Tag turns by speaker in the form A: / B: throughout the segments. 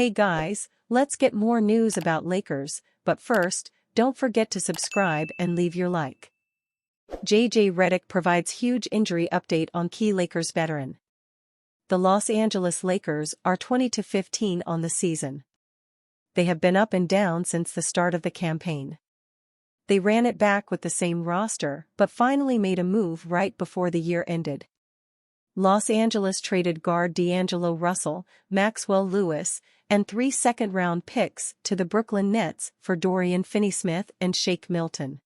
A: Hey guys, let's get more news about Lakers, but first, don't forget to subscribe and leave your like. JJ Redick provides huge injury update on key Lakers veteran. The Los Angeles Lakers are 20-15 on the season. They have been up and down since the start of the campaign. They ran it back with the same roster but finally made a move right before the year ended. Los Angeles traded guard D'Angelo Russell, Maxwell Lewis, and 3 second-round picks to the Brooklyn Nets for Dorian Finney-Smith and Shake Milton.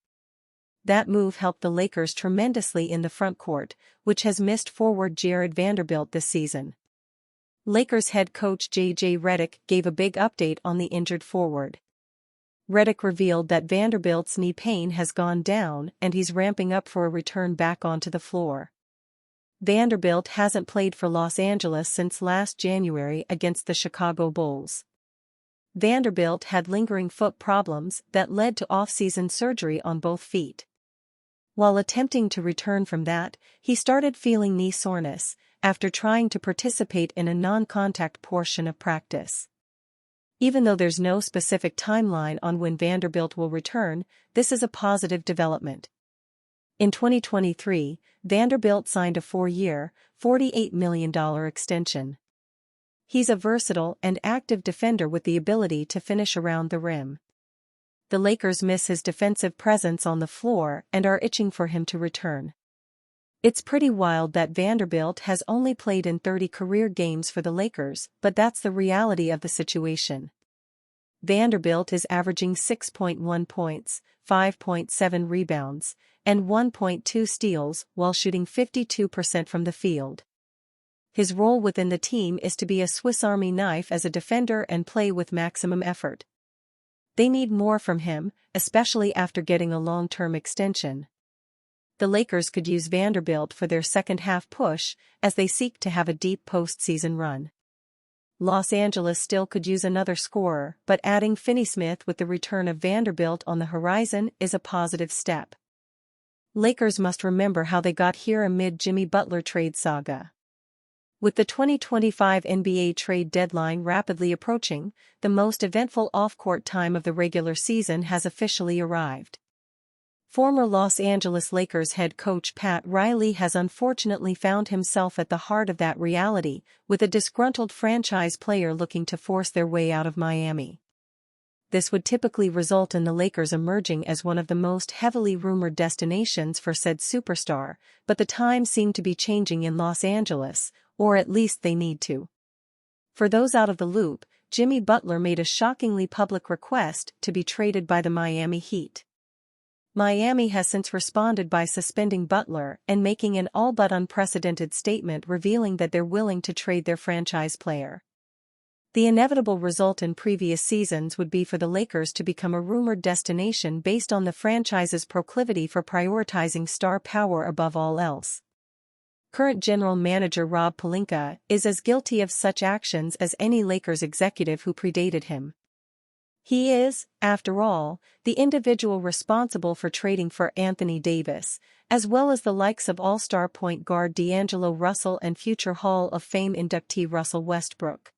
A: That move helped the Lakers tremendously in the front court, which has missed forward Jared Vanderbilt this season. Lakers head coach JJ Redick gave a big update on the injured forward. Redick revealed that Vanderbilt's knee pain has gone down and he's ramping up for a return back onto the floor. Vanderbilt hasn't played for Los Angeles since last January against the Chicago Bulls. Vanderbilt had lingering foot problems that led to off-season surgery on both feet. While attempting to return from that, he started feeling knee soreness after trying to participate in a non-contact portion of practice. Even though there's no specific timeline on when Vanderbilt will return, this is a positive development. In 2023, Vanderbilt signed a 4-year, $48 million extension. He's a versatile and active defender with the ability to finish around the rim. The Lakers miss his defensive presence on the floor and are itching for him to return. It's pretty wild that Vanderbilt has only played in 30 career games for the Lakers, but that's the reality of the situation. Vanderbilt is averaging 6.1 points, 5.7 rebounds, and 1.2 steals while shooting 52% from the field. His role within the team is to be a Swiss Army knife as a defender and play with maximum effort. They need more from him, especially after getting a long-term extension. The Lakers could use Vanderbilt for their second-half push as they seek to have a deep postseason run. Los Angeles still could use another scorer, but adding Finney-Smith with the return of Vanderbilt on the horizon is a positive step. Lakers must remember how they got here amid Jimmy Butler trade saga. With the 2025 NBA trade deadline rapidly approaching, the most eventful off-court time of the regular season has officially arrived. Former Los Angeles Lakers head coach Pat Riley has unfortunately found himself at the heart of that reality, with a disgruntled franchise player looking to force their way out of Miami. This would typically result in the Lakers emerging as one of the most heavily rumored destinations for said superstar, but the times seem to be changing in Los Angeles, or at least they need to. For those out of the loop, Jimmy Butler made a shockingly public request to be traded by the Miami Heat. Miami has since responded by suspending Butler and making an all-but unprecedented statement revealing that they're willing to trade their franchise player. The inevitable result in previous seasons would be for the Lakers to become a rumored destination based on the franchise's proclivity for prioritizing star power above all else. Current general manager Rob Pelinka is as guilty of such actions as any Lakers executive who predated him. He is, after all, the individual responsible for trading for Anthony Davis, as well as the likes of all-star point guard D'Angelo Russell and future Hall of Fame inductee Russell Westbrook.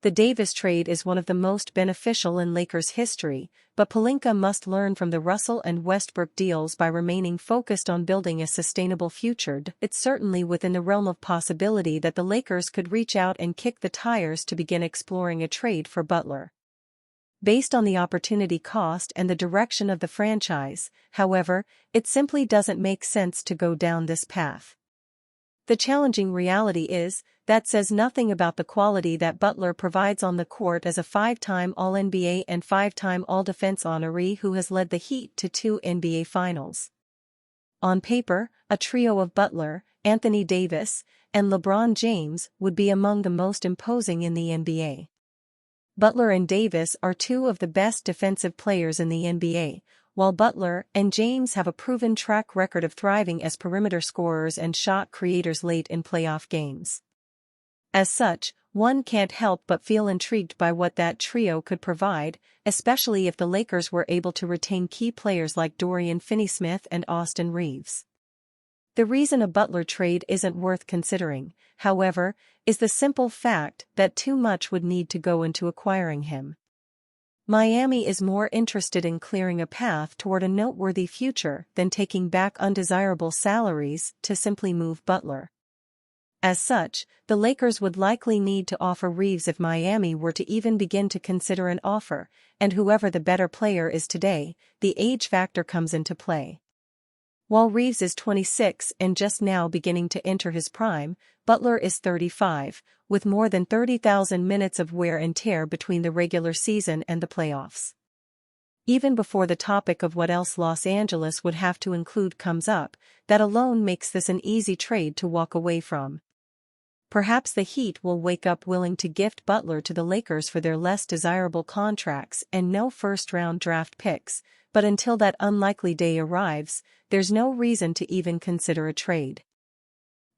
A: The Davis trade is one of the most beneficial in Lakers history, but Pelinka must learn from the Russell and Westbrook deals by remaining focused on building a sustainable future. It's certainly within the realm of possibility that the Lakers could reach out and kick the tires to begin exploring a trade for Butler. Based on the opportunity cost and the direction of the franchise, however, it simply doesn't make sense to go down this path. The challenging reality is, that says nothing about the quality that Butler provides on the court as a 5-time All-NBA and 5-time All-Defense honoree who has led the Heat to 2 NBA Finals. On paper, a trio of Butler, Anthony Davis, and LeBron James would be among the most imposing in the NBA. Butler and Davis are 2 of the best defensive players in the NBA, while Butler and James have a proven track record of thriving as perimeter scorers and shot creators late in playoff games. As such, one can't help but feel intrigued by what that trio could provide, especially if the Lakers were able to retain key players like Dorian Finney-Smith and Austin Reeves. The reason a Butler trade isn't worth considering, however, is the simple fact that too much would need to go into acquiring him. Miami is more interested in clearing a path toward a noteworthy future than taking back undesirable salaries to simply move Butler. As such, the Lakers would likely need to offer Reeves if Miami were to even begin to consider an offer, and whoever the better player is today, the age factor comes into play. While Reeves is 26 and just now beginning to enter his prime, Butler is 35, with more than 30,000 minutes of wear and tear between the regular season and the playoffs. Even before the topic of what else Los Angeles would have to include comes up, that alone makes this an easy trade to walk away from. Perhaps the Heat will wake up willing to gift Butler to the Lakers for their less desirable contracts and no first-round draft picks, but until that unlikely day arrives, there's no reason to even consider a trade.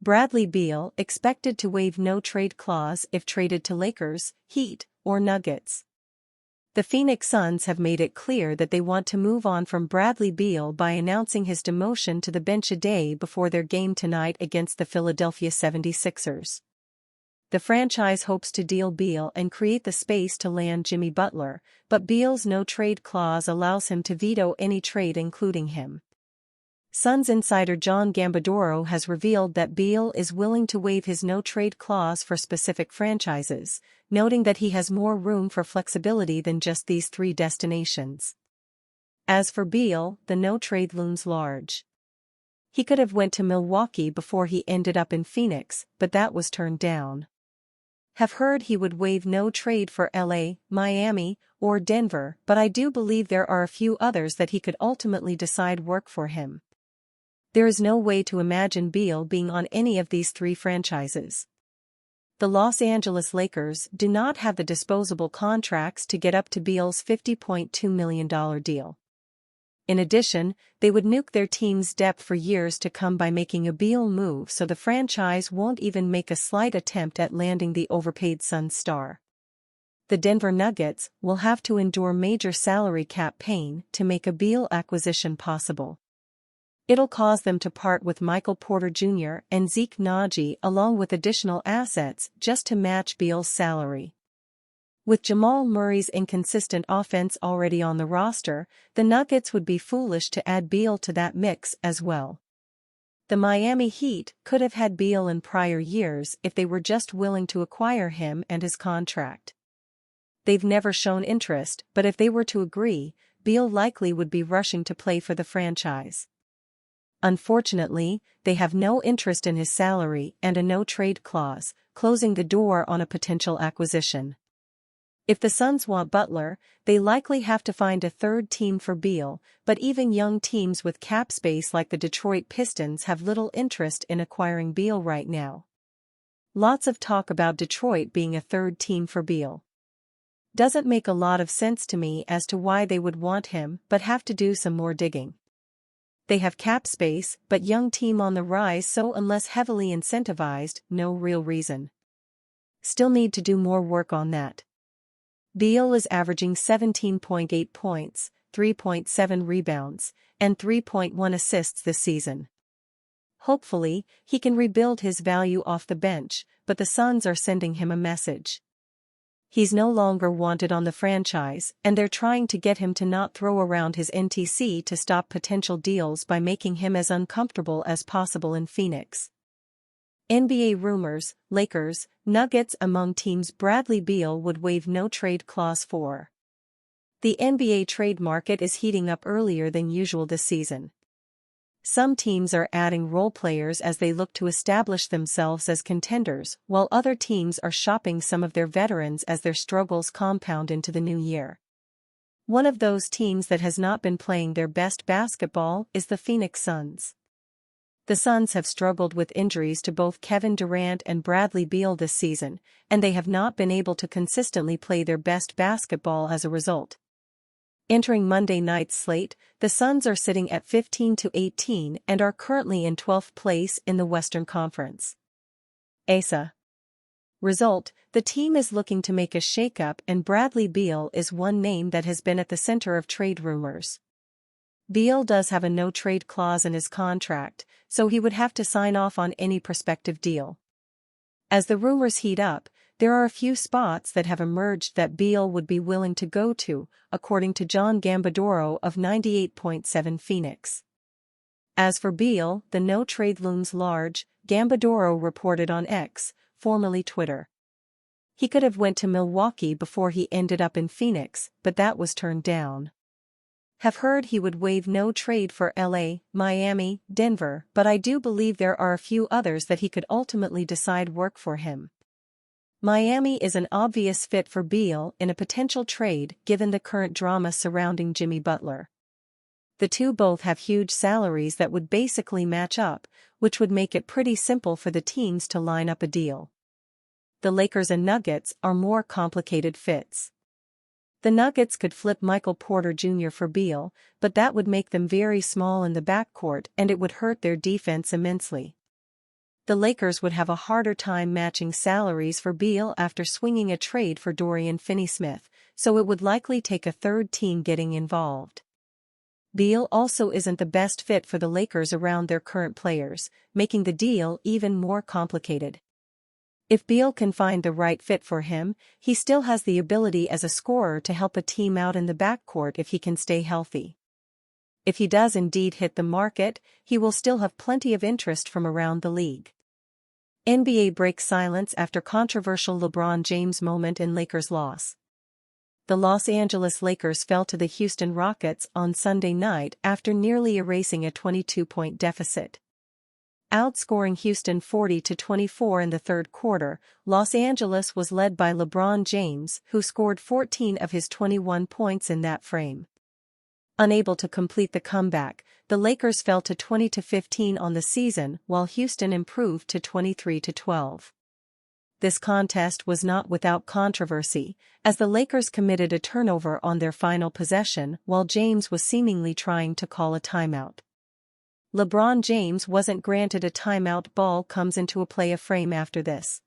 A: Bradley Beal expected to waive no trade clause if traded to Lakers, Heat, or Nuggets. The Phoenix Suns have made it clear that they want to move on from Bradley Beal by announcing his demotion to the bench a day before their game tonight against the Philadelphia 76ers. The franchise hopes to deal Beal and create the space to land Jimmy Butler, but Beal's no-trade clause allows him to veto any trade including him. Suns insider John Gambadoro has revealed that Beal is willing to waive his no-trade clause for specific franchises, noting that he has more room for flexibility than just these three destinations. As for Beal, the no-trade looms large. He could have went to Milwaukee before he ended up in Phoenix, but that was turned down. Have heard he would waive no trade for LA, Miami, or Denver, but I do believe there are a few others that he could ultimately decide work for him. There is no way to imagine Beal being on any of these three franchises. The Los Angeles Lakers do not have the disposable contracts to get up to Beal's $50.2 million deal. In addition, they would nuke their team's depth for years to come by making a Beal move, so the franchise won't even make a slight attempt at landing the overpaid Suns star. The Denver Nuggets will have to endure major salary cap pain to make a Beal acquisition possible. It'll cause them to part with Michael Porter Jr. and Zeke Naji along with additional assets just to match Beal's salary. With Jamal Murray's inconsistent offense already on the roster, the Nuggets would be foolish to add Beal to that mix as well. The Miami Heat could have had Beal in prior years if they were just willing to acquire him and his contract. They've never shown interest, but if they were to agree, Beal likely would be rushing to play for the franchise. Unfortunately, they have no interest in his salary and a no-trade clause, closing the door on a potential acquisition. If the Suns want Butler, they likely have to find a third team for Beal, but even young teams with cap space like the Detroit Pistons have little interest in acquiring Beal right now. Lots of talk about Detroit being a third team for Beal. Doesn't make a lot of sense to me as to why they would want him, but have to do some more digging. They have cap space, but young team on the rise, so unless heavily incentivized, no real reason. Still need to do more work on that. Beal is averaging 17.8 points, 3.7 rebounds, and 3.1 assists this season. Hopefully, he can rebuild his value off the bench, but the Suns are sending him a message. He's no longer wanted on the franchise, and they're trying to get him to not throw around his NTC to stop potential deals by making him as uncomfortable as possible in Phoenix. NBA rumors, Lakers, Nuggets among teams Bradley Beal would waive no trade clause for. The NBA trade market is heating up earlier than usual this season. Some teams are adding role players as they look to establish themselves as contenders, while other teams are shopping some of their veterans as their struggles compound into the new year. One of those teams that has not been playing their best basketball is the Phoenix Suns. The Suns have struggled with injuries to both Kevin Durant and Bradley Beal this season, and they have not been able to consistently play their best basketball as a result. Entering Monday night's slate, the Suns are sitting at 15-18 and are currently in 12th place in the Western Conference. ASA. Result: the team is looking to make a shakeup, and Bradley Beal is one name that has been at the center of trade rumors. Beal does have a no-trade clause in his contract, so he would have to sign off on any prospective deal. As the rumors heat up, there are a few spots that have emerged that Beal would be willing to go to, according to John Gambadoro of 98.7 Phoenix. As for Beal, the no-trade looms large, Gambadoro reported on X, formerly Twitter. He could have went to Milwaukee before he ended up in Phoenix, but that was turned down. Have heard he would waive no trade for LA, Miami, Denver, but I do believe there are a few others that he could ultimately decide work for him. Miami is an obvious fit for Beal in a potential trade given the current drama surrounding Jimmy Butler. The two both have huge salaries that would basically match up, which would make it pretty simple for the teams to line up a deal. The Lakers and Nuggets are more complicated fits. The Nuggets could flip Michael Porter Jr. for Beal, but that would make them very small in the backcourt and it would hurt their defense immensely. The Lakers would have a harder time matching salaries for Beal after swinging a trade for Dorian Finney-Smith, so it would likely take a third team getting involved. Beal also isn't the best fit for the Lakers around their current players, making the deal even more complicated. If Beal can find the right fit for him, he still has the ability as a scorer to help a team out in the backcourt if he can stay healthy. If he does indeed hit the market, he will still have plenty of interest from around the league. NBA breaks silence after controversial LeBron James moment in Lakers loss. The Los Angeles Lakers fell to the Houston Rockets on Sunday night after nearly erasing a 22-point deficit. Outscoring Houston 40-24 in the third quarter, Los Angeles was led by LeBron James, who scored 14 of his 21 points in that frame. Unable to complete the comeback, the Lakers fell to 20-15 on the season while Houston improved to 23-12. This contest was not without controversy, as the Lakers committed a turnover on their final possession while James was seemingly trying to call a timeout. LeBron James wasn't granted a timeout. Ball comes into a play a frame after this.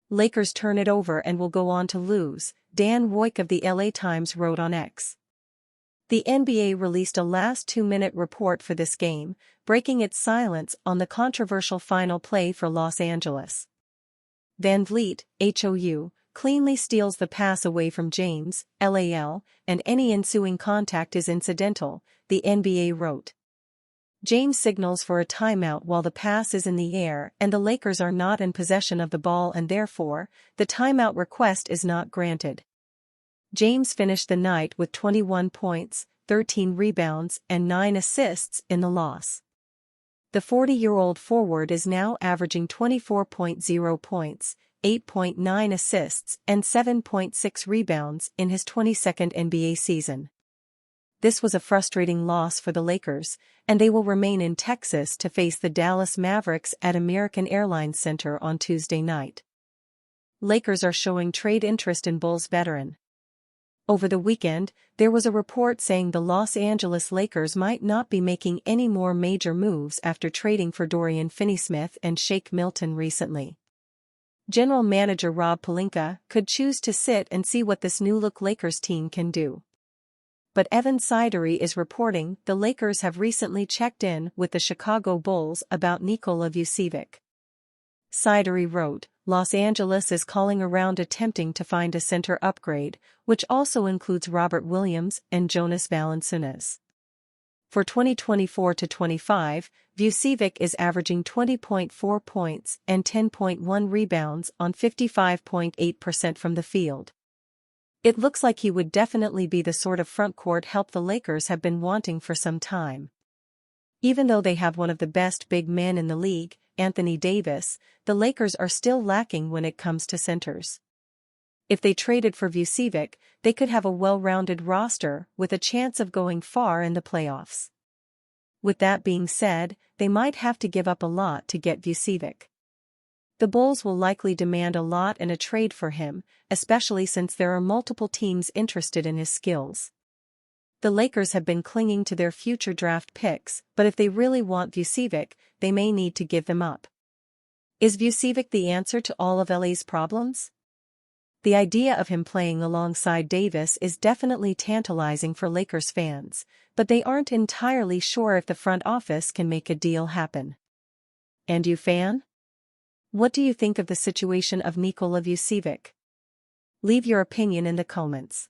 A: Lakers turn it over and will go on to lose, Dan Woik of the LA Times wrote on X. The NBA released a last 2-minute report for this game, breaking its silence on the controversial final play for Los Angeles. VanVleet, HOU, cleanly steals the pass away from James, LAL, and any ensuing contact is incidental, the NBA wrote. James signals for a timeout while the pass is in the air and the Lakers are not in possession of the ball and therefore, the timeout request is not granted. James finished the night with 21 points, 13 rebounds and 9 assists in the loss. The 40-year-old forward is now averaging 24.0 points, 8.9 assists and 7.6 rebounds in his 22nd NBA season. This was a frustrating loss for the Lakers, and they will remain in Texas to face the Dallas Mavericks at American Airlines Center on Tuesday night. Lakers are showing trade interest in Bulls veteran. Over the weekend, there was a report saying the Los Angeles Lakers might not be making any more major moves after trading for Dorian Finney-Smith and Shake Milton recently. General Manager Rob Pelinka could choose to sit and see what this new-look Lakers team can do. But Evan Sidery is reporting the Lakers have recently checked in with the Chicago Bulls about Nikola Vucevic. Sidery wrote, Los Angeles is calling around attempting to find a center upgrade, which also includes Robert Williams and Jonas Valanciunas. For 2024-25, Vucevic is averaging 20.4 points and 10.1 rebounds on 55.8% from the field. It looks like he would definitely be the sort of frontcourt help the Lakers have been wanting for some time. Even though they have one of the best big men in the league, Anthony Davis, the Lakers are still lacking when it comes to centers. If they traded for Vucevic, they could have a well-rounded roster with a chance of going far in the playoffs. With that being said, they might have to give up a lot to get Vucevic. The Bulls will likely demand a lot in a trade for him, especially since there are multiple teams interested in his skills. The Lakers have been clinging to their future draft picks, but if they really want Vucevic, they may need to give them up. Is Vucevic the answer to all of LA's problems? The idea of him playing alongside Davis is definitely tantalizing for Lakers fans, but they aren't entirely sure if the front office can make a deal happen. And you, fan? What do you think of the situation of Nikola Vucevic? Leave your opinion in the comments.